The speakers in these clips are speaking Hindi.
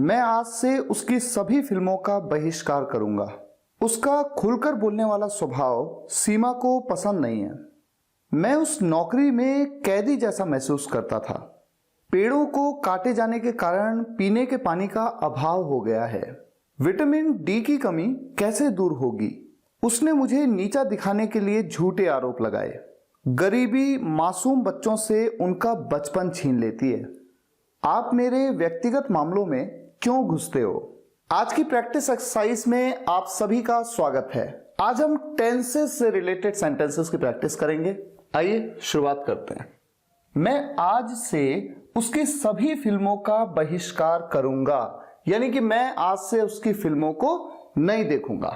मैं आज से उसकी सभी फिल्मों का बहिष्कार करूंगा। उसका खुलकर बोलने वाला स्वभाव सीमा को पसंद नहीं है। मैं उस नौकरी में कैदी जैसा महसूस करता था। पेड़ों को काटे जाने के कारण पीने के पानी का अभाव हो गया है। विटामिन डी की कमी कैसे दूर होगी? उसने मुझे नीचा दिखाने के लिए झूठे आरोप लगाए। गरीबी मासूम बच्चों से उनका बचपन छीन लेती है। आप मेरे व्यक्तिगत मामलों में क्यों घुसते हो? आज की प्रैक्टिस एक्सरसाइज में आप सभी का स्वागत है। आज हम टेंसेस से रिलेटेड सेंटेंसेस की प्रैक्टिस करेंगे। आइए शुरुआत करते हैं। मैं आज से उसकी सभी फिल्मों का बहिष्कार करूंगा, यानी कि मैं आज से उसकी फिल्मों को नहीं देखूंगा।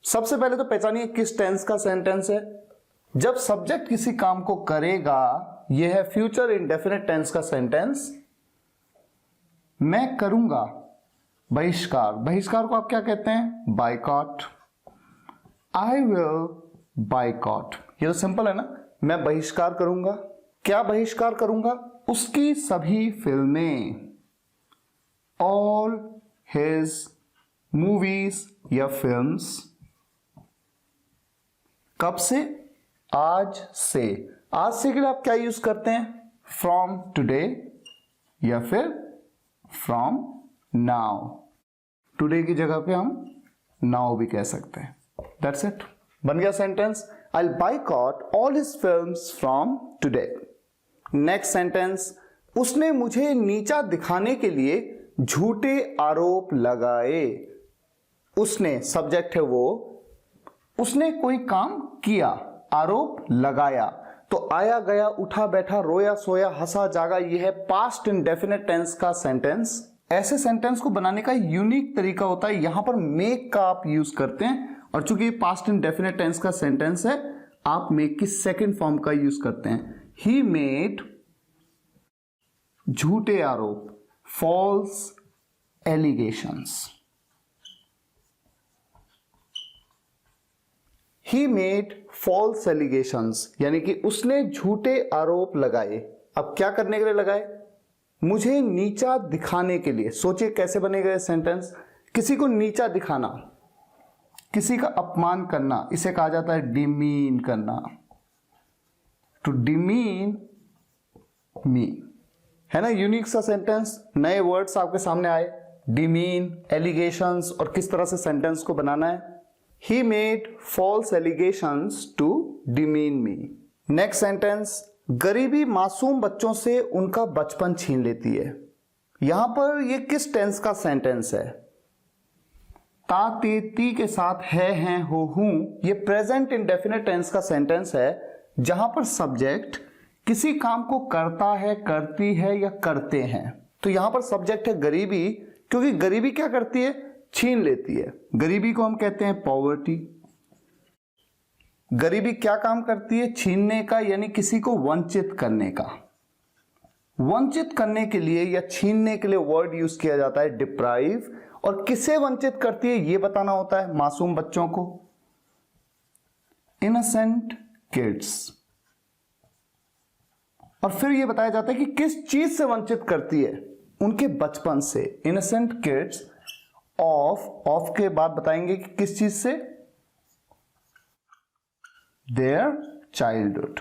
सबसे पहले तो पहचानिए किस टेंस का सेंटेंस है। जब सब्जेक्ट किसी काम को करेगा, यह है फ्यूचर इंडेफिनिट टेंस का सेंटेंस। मैं करूंगा बहिष्कार। बहिष्कार को आप क्या कहते हैं? बायकॉट। I will boycott. ये तो सिंपल है ना। मैं बहिष्कार करूंगा। क्या बहिष्कार करूंगा? उसकी सभी फिल्में, ऑल हिज मूवीज या फिल्म्स। कब से? आज से। आज से के लिए आप क्या यूज करते हैं? फ्रॉम टुडे या फिर फ्रॉम नाउ। टुडे की जगह पे हम नाउ भी कह सकते हैं। दैट्स इट, बन गया sentence. I will boycott all his films from today. Next sentence, उसने मुझे नीचा दिखाने के लिए झूठे आरोप लगाए। उसने सब्जेक्ट है वो, उसने कोई काम किया, आरोप लगाया। तो आया गया, उठा बैठा, रोया सोया, हंसा जागा, यह है पास्ट इंडेफिनिट टेंस का सेंटेंस। ऐसे सेंटेंस को बनाने का यूनिक तरीका होता है, यहां पर मेक का आप यूज करते हैं, और चूंकि पास्ट इंडेफिनिट टेंस का सेंटेंस है, आप मेक की सेकेंड फॉर्म का यूज करते हैं। ही मेड झूठे आरोप, false allegations. He made false allegations, यानी कि उसने झूठे आरोप लगाए। अब क्या करने के लिए लगाए? मुझे नीचा दिखाने के लिए। सोचिए कैसे बनेगा सेंटेंस। किसी को नीचा दिखाना, किसी का अपमान करना, इसे कहा जाता है डिमीन करना। टू डिमीन मी, है ना यूनिक सा सेंटेंस। नए वर्ड्स आपके सामने आए, डिमीन, एलिगेशंस, और किस तरह से सेंटेंस को बनाना है। He made false allegations to demean me. Next sentence, गरीबी मासूम बच्चों से उनका बचपन छीन लेती है। यहां पर ये किस टेंस का सेंटेंस है? ता ते ती के साथ है, हैं, हो, हूं। ये प्रेजेंट इंडेफिनिट टेंस का सेंटेंस है, जहां पर सब्जेक्ट किसी काम को करता है, करती है या करते हैं। तो यहां पर सब्जेक्ट है गरीबी, क्योंकि गरीबी क्या करती है? छीन लेती है। गरीबी को हम कहते हैं पॉवर्टी। गरीबी क्या काम करती है? छीनने का, यानी किसी को वंचित करने का। वंचित करने के लिए या छीनने के लिए वर्ड यूज किया जाता है डिप्राइव। और किसे वंचित करती है यह बताना होता है, मासूम बच्चों को, इनोसेंट किड्स। और फिर यह बताया जाता है कि किस चीज से वंचित करती है? उनके बचपन से। इनोसेंट किड्स ऑफ के बाद बताएंगे कि किस चीज से? Their childhood.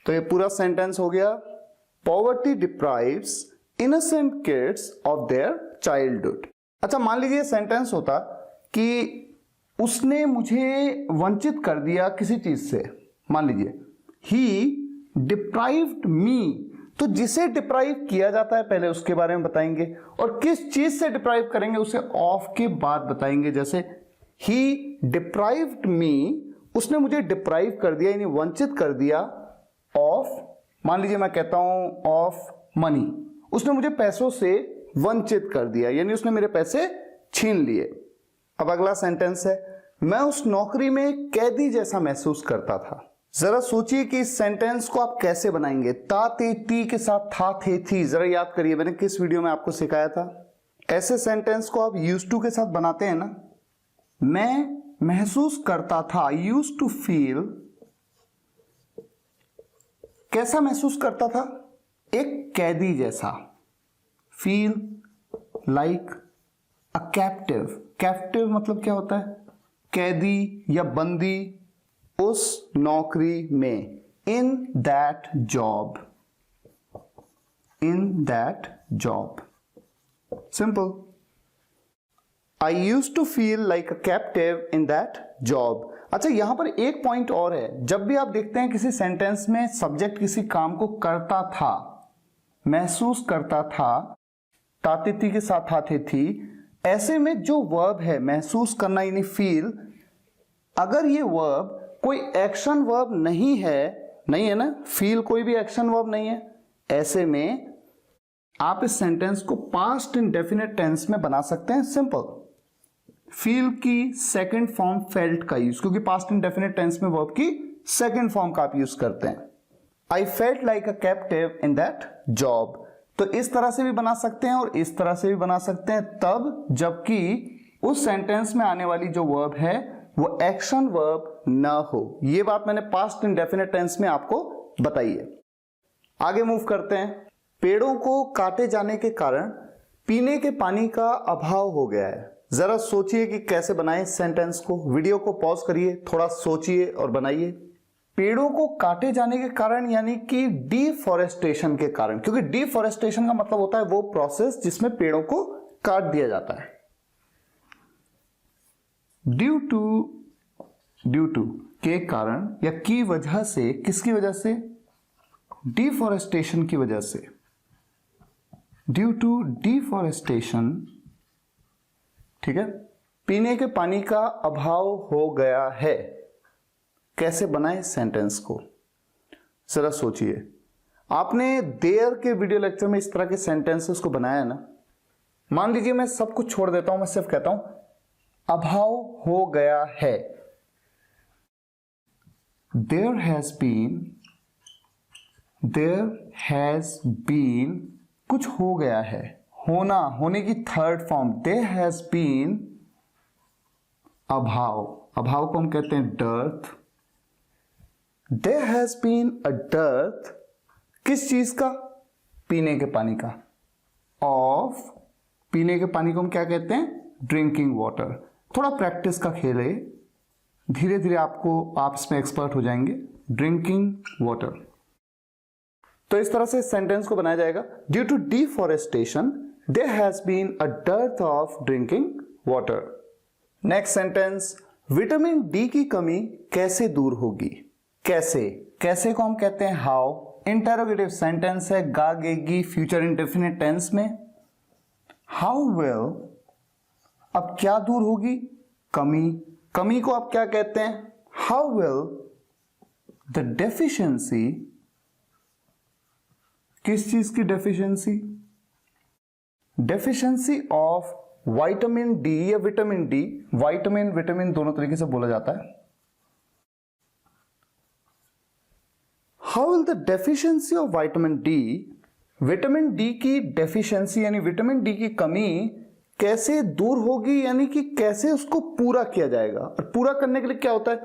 तो ये पूरा सेंटेंस हो गया, poverty deprives innocent kids of their childhood. अच्छा, मान लीजिए सेंटेंस होता कि उसने मुझे वंचित कर दिया किसी चीज से। मान लीजिए ही डिप्राइव्ड मी। तो जिसे डिप्राइव किया जाता है पहले उसके बारे में बताएंगे, और किस चीज से डिप्राइव करेंगे उसे ऑफ के बाद बताएंगे। जैसे ही डिप्राइव्ड मी, उसने मुझे डिप्राइव कर दिया यानी वंचित कर दिया ऑफ, मान लीजिए मैं कहता हूं ऑफ मनी, उसने मुझे पैसों से वंचित कर दिया यानी उसने मेरे पैसे छीन लिए। अब अगला सेंटेंस है, मैं उस नौकरी में कैदी जैसा महसूस करता था। जरा सोचिए कि इस सेंटेंस को आप कैसे बनाएंगे। ता ते ती के साथ था, थे, थी। जरा याद करिए, मैंने किस वीडियो में आपको सिखाया था। ऐसे सेंटेंस को आप यूज्ड टू के साथ बनाते हैं ना। मैं महसूस करता था, यूज्ड टू फील कैसा महसूस करता था? एक कैदी जैसा। Feel like a captive. Captive मतलब क्या होता है? कैदी या बंदी उस नौकरी में। In that job, in that job. Simple. I use to feel like a captive in that job. अच्छा, यहां पर एक पॉइंट और है। जब भी आप देखते हैं किसी सेंटेंस में सब्जेक्ट किसी काम को करता था, महसूस करता था, तातिथि के साथ आते थी, ऐसे में जो वर्ब है महसूस करना यानी फील, अगर ये वर्ब कोई एक्शन वर्ब नहीं है ना, फील कोई भी एक्शन वर्ब नहीं है, ऐसे में आप इस सेंटेंस को पास्ट इंडेफिनिट टेंस में बना सकते हैं। सिंपल। फील की सेकंड फॉर्म फेल्ट का यूज, क्योंकि पास्ट इंडेफिनिट टेंस में वर्ब की सेकंड फॉर्म का आप यूज करते हैं। I felt like a captive in that job. तो इस तरह से भी बना सकते हैं और इस तरह से भी बना सकते हैं, तब जबकि उस सेंटेंस में आने वाली जो वर्ब है वो एक्शन वर्ब ना हो। ये बात मैंने पास्ट इंडेफिनिट टेंस में आपको बताई है। आगे मूव करते हैं। पेड़ों को काटे जाने के कारण पीने के पानी का अभाव हो गया है। जरा सोचिए कि कैसे बनाएं इस सेंटेंस को। वीडियो को पॉज करिए, थोड़ा सोचिए और बनाइए। पेड़ों को काटे जाने के कारण यानी कि डिफॉरेस्टेशन के कारण, क्योंकि डिफॉरेस्टेशन का मतलब होता है वो प्रोसेस जिसमें पेड़ों को काट दिया जाता है। ड्यू टू के कारण या की वजह से, किसकी वजह से? डिफॉरेस्टेशन की वजह से। ड्यू टू डिफॉरेस्टेशन, ठीक है, पीने के पानी का अभाव हो गया है। कैसे बनाए सेंटेंस को? जरा सोचिए। आपने देयर के वीडियो लेक्चर में इस तरह के सेंटेंसेस को बनाया ना। मान लीजिए मैं सब कुछ छोड़ देता हूं, मैं सिर्फ कहता हूं अभाव हो गया है। देयर हैज बीन, कुछ हो गया है, होना, होने की third form. There has been अभाव, अभाव को हम कहते हैं dearth. There has been a dearth, किस चीज का? पीने के पानी का। ऑफ, पीने के पानी को हम क्या कहते हैं? Drinking water. थोड़ा प्रैक्टिस का खेल है, धीरे धीरे आप इसमें एक्सपर्ट हो जाएंगे। Drinking water. तो इस तरह से सेंटेंस को बनाया जाएगा। Due to deforestation there has been a dearth of drinking water. Next sentence, vitamin D की कमी कैसे दूर होगी? कैसे, कैसे को हम कहते हैं हाउ। इंटरोगेटिव सेंटेंस है, गागेगी फ्यूचर इंडेफिनिट टेंस में। हाउ विल, अब क्या दूर होगी? कमी। कमी को आप क्या कहते हैं? हाउ विल द डेफिशिएंसी, किस चीज की deficiency? Deficiency of vitamin D या विटामिन डी, विटामिन दोनों तरीके से बोला जाता है। How will the deficiency of vitamin D की डेफिशिएंसी यानी विटामिन डी की कमी कैसे दूर होगी, यानी कि कैसे उसको पूरा किया जाएगा। और पूरा करने के लिए क्या होता है?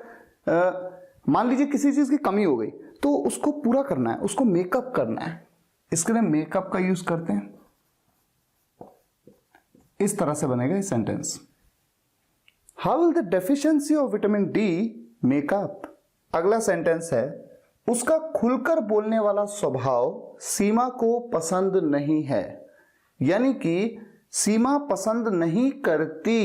मान लीजिए किसी चीज की कमी हो गई तो उसको पूरा करना है, उसको मेकअप करना है। इसके लिए मेकअप का यूज करते हैं। इस तरह से बनेगा ये sentence. How will the deficiency of vitamin D makeup. अगला सेंटेंस है, उसका खुलकर बोलने वाला स्वभाव सीमा को पसंद नहीं है। यानी कि सीमा पसंद नहीं करती।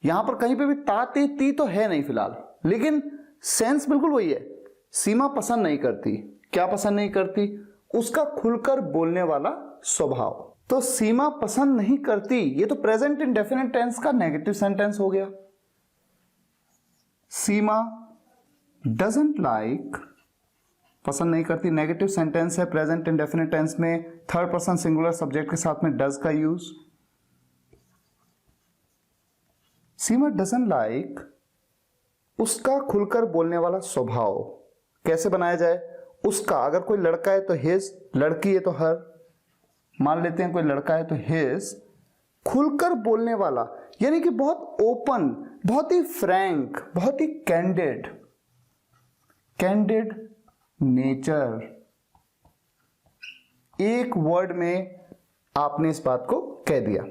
यहां पर कहीं पे भी ताते ती तो है नहीं फिलहाल, लेकिन सेंस बिल्कुल वही है। सीमा पसंद नहीं करती। क्या पसंद नहीं करती? उसका खुलकर बोलने वाला स्वभाव। तो सीमा पसंद नहीं करती, ये तो प्रेजेंट इंडेफिनिट टेंस का नेगेटिव सेंटेंस हो गया। सीमा डजंट लाइक, पसंद नहीं करती, नेगेटिव सेंटेंस है प्रेजेंट इंडेफिनिट टेंस में, थर्ड पर्सन सिंगुलर सब्जेक्ट के साथ में डज का यूज। सीमा डजंट लाइक, उसका खुलकर बोलने वाला स्वभाव। कैसे बनाया जाए? उसका, अगर कोई लड़का है तो हिज, लड़की है तो हर। मान लेते हैं कोई लड़का है तो हिज। खुलकर बोलने वाला यानी कि बहुत ओपन, बहुत ही फ्रैंक, बहुत ही कैंडिड नेचर, एक वर्ड में आपने इस बात को कह दिया।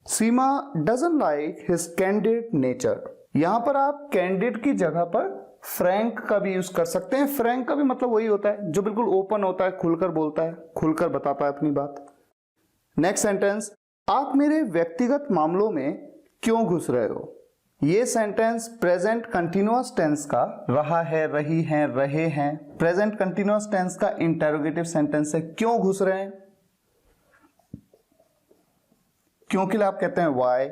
Seema doesn't like his candid nature. यहां पर आप कैंडिड की जगह पर फ्रैंक का भी यूज कर सकते हैं। फ्रैंक का भी मतलब वही होता है जो बिल्कुल ओपन होता है, खुलकर बोलता है, खुलकर बताता है अपनी बात। नेक्स्ट सेंटेंस, आप मेरे व्यक्तिगत मामलों में क्यों घुस रहे हो। ये सेंटेंस प्रेजेंट कंटिन्यूअस टेंस का रहा है, रही हैं, रहे हैं, प्रेजेंट कंटिन्यूअस टेंस का इंटेरोगेटिव सेंटेंस है। क्यों घुस रहे हैं, क्यों के लिए आप कहते हैं वाई।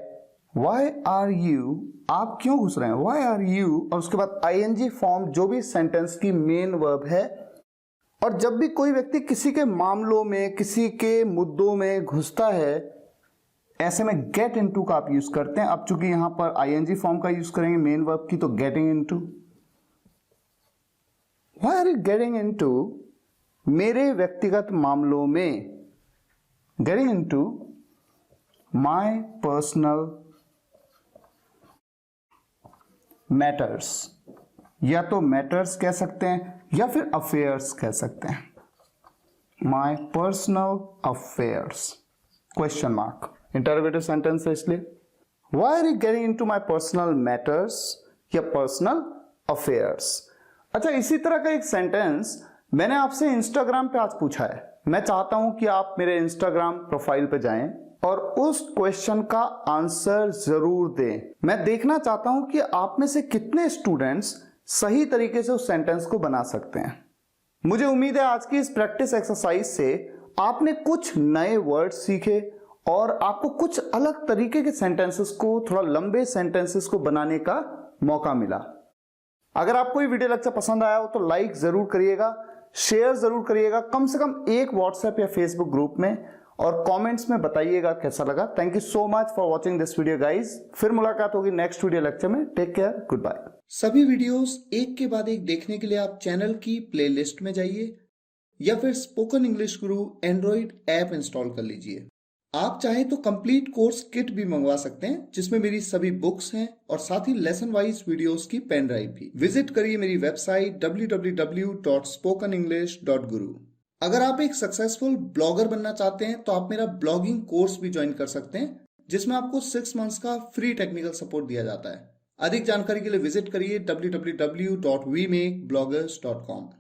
वाई आर यू, आप क्यों घुस रहे हैं, वाई आर यू, और उसके बाद आईएनजी फॉर्म जो भी सेंटेंस की मेन वर्ब है। और जब भी कोई व्यक्ति किसी के मामलों में, किसी के मुद्दों में घुसता है, ऐसे में गेट इनटू का आप यूज करते हैं। अब चूंकि यहां पर आईएनजी फॉर्म का यूज करेंगे मेन वर्ब की, तो getting into. Why are you getting into, मेरे व्यक्तिगत मामलों में, getting into my personal matters, या तो मैटर्स कह सकते हैं या फिर अफेयर्स कह सकते हैं। My personal affairs, question mark, interrogative sentence है इसलिए। Why are you getting into my personal matters या पर्सनल अफेयर्स। अच्छा, इसी तरह का एक सेंटेंस मैंने आपसे इंस्टाग्राम पे आज पूछा है। मैं चाहता हूं कि आप मेरे इंस्टाग्राम प्रोफाइल पे जाएं और उस क्वेश्चन का आंसर जरूर दें। मैं देखना चाहता हूं कि आप में से कितने स्टूडेंट्स सही तरीके से उस सेंटेंस को बना सकते हैं। मुझे उम्मीद है आज की इस प्रैक्टिस एक्सरसाइज से आपने कुछ नए वर्ड सीखे और आपको कुछ अलग तरीके के सेंटेंसेस को, थोड़ा लंबे सेंटेंसेस को बनाने का मौका मिला। अगर आपको ये वीडियो लेक्चर पसंद आया हो तो लाइक जरूर करिएगा, शेयर जरूर करिएगा, कम से कम एक व्हाट्सएप या फेसबुक ग्रुप में, और कमेंट्स में बताइएगा कैसा लगा। Thank you so much for watching this video guys. फिर मुलाकात होगी नेक्स्ट वीडियो लेक्चर में। Take care, good bye. सभी वीडियोस एक के बाद एक देखने के लिए आप चैनल की प्लेलिस्ट में जाइए या फिर स्पोकन इंग्लिश गुरु एंड्रॉइड ऐप इंस्टॉल कर लीजिए। आप चाहें तो कंप्लीट कोर्स किट भी मंगवा सकते हैं जिसमें मेरी सभी बुक्स हैं और साथ ही लेसन वाइज वीडियोस की पेन ड्राइव भी। विजिट करिए मेरी वेबसाइट www.spokenenglish.guru। अगर आप एक सक्सेसफुल ब्लॉगर बनना चाहते हैं तो आप मेरा ब्लॉगिंग कोर्स भी ज्वाइन कर सकते हैं जिसमें आपको 6 मंथ्स का फ्री टेक्निकल सपोर्ट दिया जाता है। अधिक जानकारी के लिए विजिट करिए www.wemakebloggers.com।